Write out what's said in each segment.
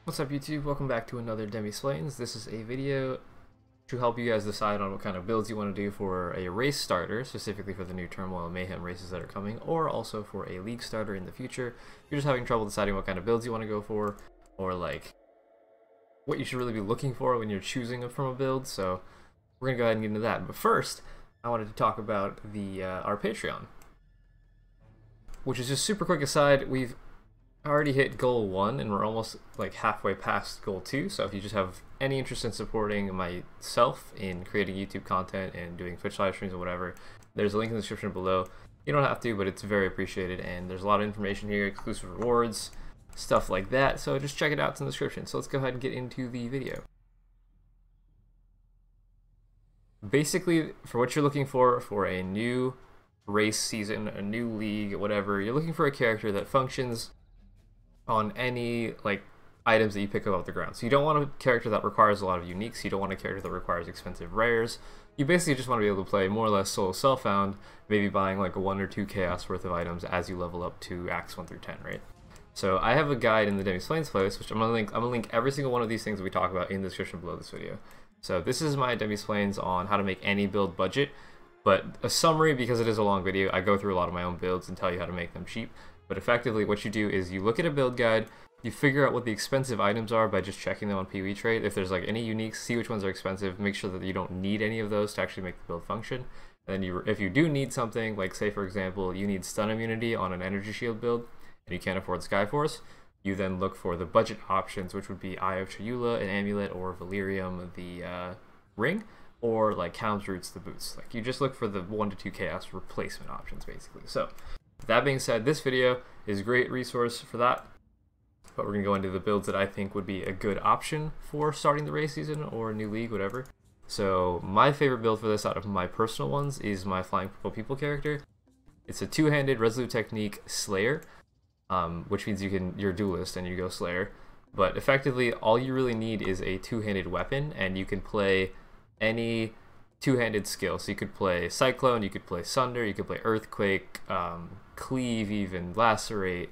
What's up YouTube? Welcome back to another Demi Splains. This is a video to help you guys decide on what kind of builds you want to do for a race starter, specifically for the new Turmoil and Mayhem races that are coming, or also for a league starter in the future. If you're just having trouble deciding what kind of builds you want to go for, or like what you should really be looking for when you're choosing from a build. So we're gonna go ahead and get into that. But first, I wanted to talk about our Patreon, which is just super quick aside. We've already hit goal 1 and we're almost like halfway past goal 2, so if you just have any interest in supporting myself in creating YouTube content and doing Twitch live streams or whatever, there's a link in the description below. You don't have to, but it's very appreciated, and there's a lot of information here, exclusive rewards, stuff like that, so just check it out. It's in the description. So let's go ahead and get into the video. Basically, for what you're looking for a new race season, a new league, whatever, you're looking for a character that functions on any like items that you pick up off the ground. So you don't want a character that requires a lot of uniques, you don't want a character that requires expensive rares. You basically just want to be able to play more or less solo self-found, maybe buying like 1 or 2 chaos worth of items as you level up to acts 1 through 10, right? So I have a guide in the Demi Splains playlist, which I'm gonna link every single one of these things that we talk about in the description below this video. So this is my Demi Splains on how to make any build budget, but a summary, because it is a long video. I go through a lot of my own builds and tell you how to make them cheap. But effectively, what you do is you look at a build guide, you figure out what the expensive items are by just checking them on PoE Trade. If there's like any uniques, see which ones are expensive, make sure that you don't need any of those to actually make the build function. And then if you do need something, like say for example, you need stun immunity on an energy shield build, and you can't afford Skyforce, you then look for the budget options, which would be Eye of Chayula, an amulet, or Valerium, the ring, or like Helm's Roots, the boots. Like you just look for the 1 to 2 chaos replacement options, basically. So that being said, this video is a great resource for that, but we're going to go into the builds that I think would be a good option for starting the race season or a new league, whatever. So my favorite build for this out of my personal ones is my Flying Purple People character. It's a two-handed Resolute Technique Slayer, which means you're a duelist and you go Slayer, but effectively all you really need is a two-handed weapon, and you can play any two-handed skill. So you could play Cyclone, you could play Sunder, you could play Earthquake, Cleave, even Lacerate,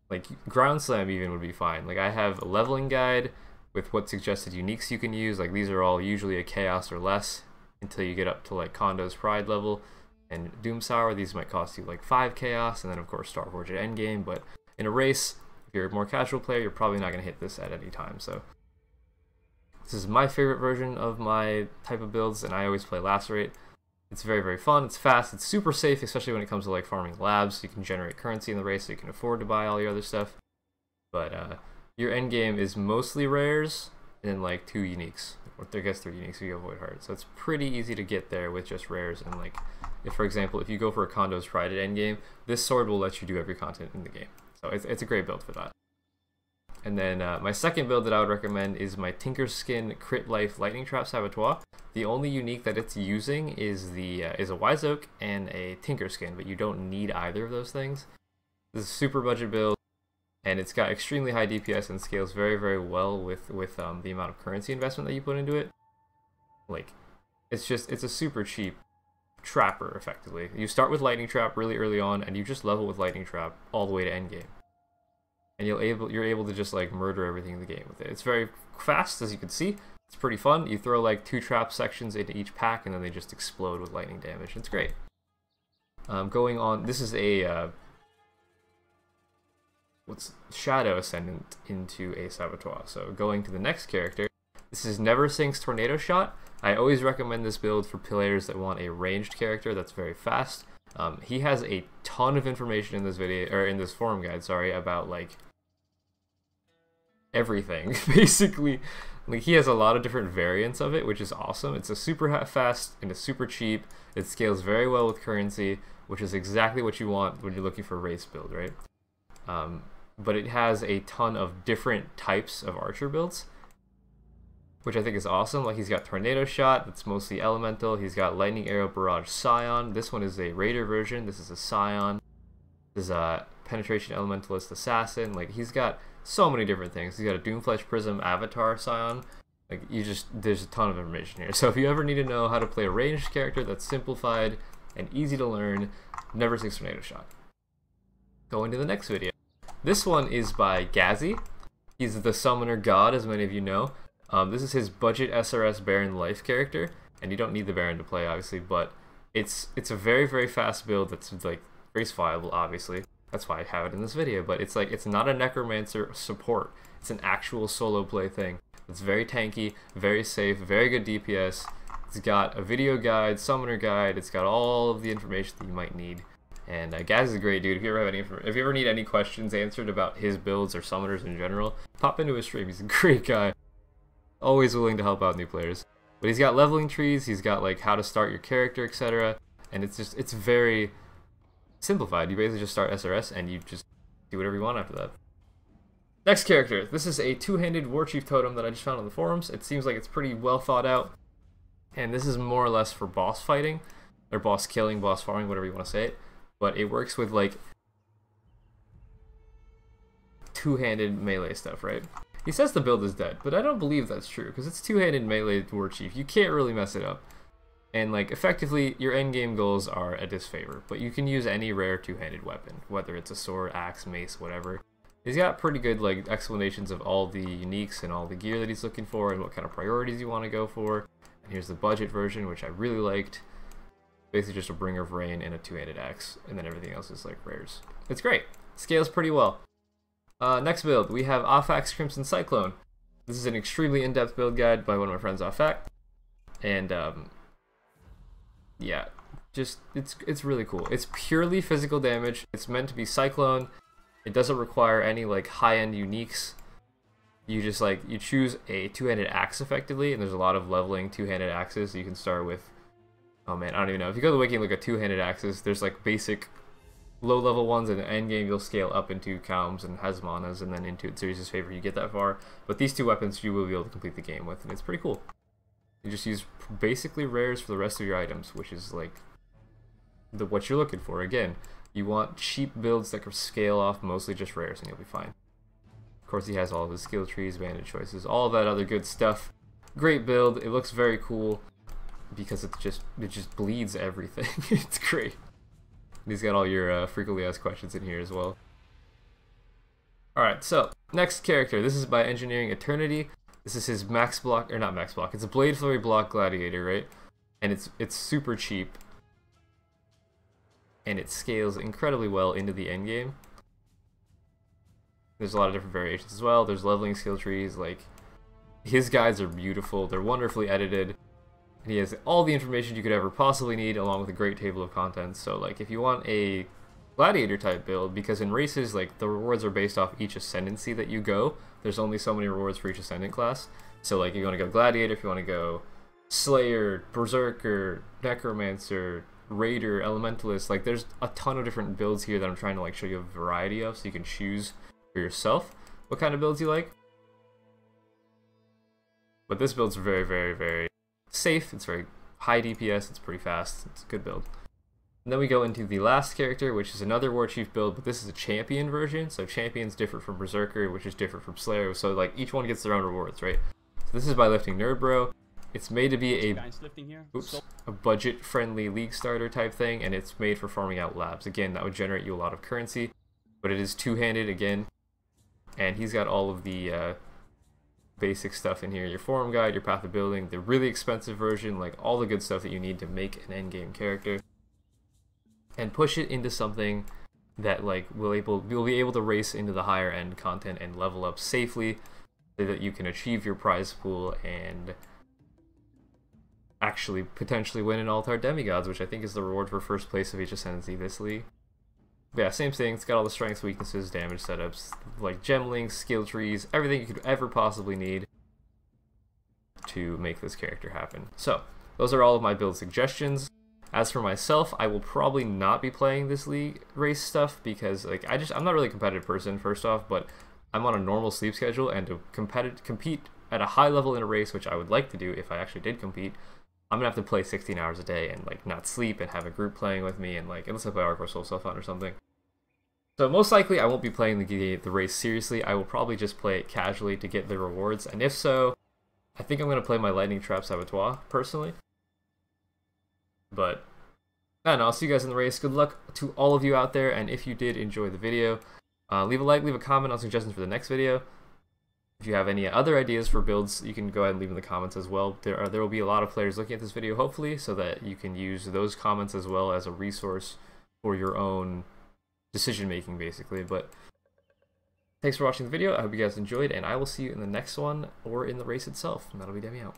like Ground Slam even would be fine. Like I have a leveling guide with what suggested uniques you can use. Like these are all usually a chaos or less until you get up to like Kondo's Pride level and Doomsour. These might cost you like 5 chaos, and then of course Starforge at endgame. But in a race, if you're a more casual player, you're probably not going to hit this at any time. So this is my favorite version of my type of builds, and I always play Lacerate. It's very, very fun, it's fast, it's super safe, especially when it comes to like farming labs. You can generate currency in the race so you can afford to buy all your other stuff. But your end game is mostly rares and like 2 uniques, or I guess 3 uniques if you avoid hard. So it's pretty easy to get there with just rares. And like, if for example, if you go for a Kondo's Pride at end game, this sword will let you do every content in the game. So it's a great build for that. And then my second build that I would recommend is my Tinkerskin Crit Life Lightning Trap Saboteur. The only unique that it's using is a Wise Oak and a Tinkerskin, but you don't need either of those things. This is a super budget build, and it's got extremely high DPS and scales very, very well with the amount of currency investment that you put into it. Like, it's a super cheap trapper, effectively. You start with Lightning Trap really early on, and you just level with Lightning Trap all the way to endgame. And you're able to just like murder everything in the game with it. It's very fast, as you can see. It's pretty fun. You throw like 2 trap sections into each pack, and then they just explode with lightning damage. It's great. Going on, this is a Shadow Ascendant into a Saboteur. So going to the next character, this is Never Sinks Tornado Shot. I always recommend this build for players that want a ranged character that's very fast. He has a ton of information in this video, or in this forum guide, sorry, about like everything. Basically, like he has a lot of different variants of it, which is awesome. It's a super fast and it's super cheap. It scales very well with currency, which is exactly what you want when you're looking for a race build, right? But it has a ton of different types of archer builds, which I think is awesome. Like he's got Tornado Shot, that's mostly elemental. He's got Lightning Arrow Barrage Scion. This one is a Raider version. This is a Scion. This is a Penetration Elementalist Assassin. Like he's got so many different things. He's got a Doomflesh Prism Avatar Scion. Like there's a ton of information here. So if you ever need to know how to play a ranged character that's simplified and easy to learn, Never Sinks Tornado Shot. Going to the next video. This one is by Gazzy. He's the Summoner God, as many of you know. This is his budget SRS Baron Life character, and you don't need the Baron to play, obviously, but it's a very, very fast build that's like race viable, obviously. That's why I have it in this video, but it's like, it's not a Necromancer support. It's an actual solo play thing. It's very tanky, very safe, very good DPS. It's got a video guide, summoner guide. It's got all of the information that you might need. And Gaz is a great dude. If you ever need any questions answered about his builds or summoners in general, pop into his stream. He's a great guy. Always willing to help out new players. But he's got leveling trees. He's got like how to start your character, etc. And it's very simplified. You basically just start SRS and you just do whatever you want after that. Next character. This is a two-handed Warchief totem that I just found on the forums. It seems like it's pretty well thought out. And this is more or less for boss fighting, or boss killing, boss farming, whatever you want to say it. But it works with like two-handed melee stuff, right? He says the build is dead, but I don't believe that's true, because it's two-handed melee Warchief. You can't really mess it up. And like effectively, your endgame goals are a disfavor, but you can use any rare two-handed weapon, whether it's a sword, axe, mace, whatever. He's got pretty good like explanations of all the uniques and all the gear that he's looking for and what kind of priorities you want to go for. And here's the budget version, which I really liked. Basically just a Bringer of Rain and a two-handed axe, and then everything else is like rares. It's great. Scales pretty well. Next build, we have Afak's Crimson Cyclone. This is an extremely in-depth build guide by one of my friends, Afak. And yeah, just it's really cool. It's purely physical damage. It's meant to be Cyclone. It doesn't require any like high-end uniques. You just like, you choose a two-handed axe effectively, and there's a lot of leveling two-handed axes. You can start with, oh man, I don't even know. If you go to the wiki and look at two-handed axes, there's like basic low-level ones, and in the end game you'll scale up into Kalms and Hasmonas, and then into Series' Favor you get that far. But these two weapons you will be able to complete the game with, and it's pretty cool. You just use basically rares for the rest of your items, which is like what you're looking for. Again, you want cheap builds that can scale off mostly just rares, and you'll be fine. Of course, he has all of his skill trees, bandit choices, all of that other good stuff. Great build. It looks very cool because it just bleeds everything. It's great. And he's got all your frequently asked questions in here as well. Alright, so next character. This is by Engineering Eternity. This is his max block, or not max block. It's a Blade Flurry block gladiator, right? And it's super cheap. And it scales incredibly well into the end game. There's a lot of different variations as well. There's leveling skill trees. Like, his guides are beautiful. They're wonderfully edited. And he has all the information you could ever possibly need, along with a great table of contents. So, like, if you want a gladiator type build, because in races, like, the rewards are based off each ascendancy that you go. There's only so many rewards for each ascendant class. So, like, if you want to go gladiator, if you want to go slayer, berserker, necromancer, raider, elementalist, like, there's a ton of different builds here that I'm trying to like show you a variety of, so you can choose for yourself what kind of builds you like. But this build's very, very, very safe. It's very high DPS. It's pretty fast. It's a good build. And then we go into the last character, which is another Warchief build, but this is a champion version. So champion's different from berserker, which is different from slayer. So like each one gets their own rewards, right? So this is by Lifting Nerd Bro. It's made to be a budget-friendly league starter type thing, and it's made for farming out labs. Again, that would generate you a lot of currency, but it is two-handed again, and he's got all of the basic stuff in here. Your forum guide, your path of building, the really expensive version, like all the good stuff that you need to make an endgame character, and push it into something that like you'll be able to race into the higher end content and level up safely, so that you can achieve your prize pool and actually potentially win an Altar Demigods, which I think is the reward for first place of each ascendancy this league. But yeah, same thing. It's got all the strengths, weaknesses, damage setups, like gem links, skill trees, everything you could ever possibly need to make this character happen. So those are all of my build suggestions. As for myself, I will probably not be playing this league race stuff because like I'm not really a competitive person, first off, but I'm on a normal sleep schedule, and to compete at a high level in a race, which I would like to do if I actually did compete, I'm gonna have to play 16 hours a day and like not sleep and have a group playing with me, and like unless I play Arc or Soul Self-Hunt or something. So most likely I won't be playing the race seriously. I will probably just play it casually to get the rewards, and if so, I think I'm gonna play my Lightning Trap Saboteur personally. But I don't know, I'll see you guys in the race. Good luck to all of you out there, and if you did enjoy the video, leave a like, leave a comment on suggestions for the next video. If you have any other ideas for builds, you can go ahead and leave in the comments as well. There will be a lot of players looking at this video, hopefully, so that you can use those comments as well as a resource for your own decision making, basically. But thanks for watching the video. I hope you guys enjoyed, and I will see you in the next one or in the race itself. And that'll be Demi out.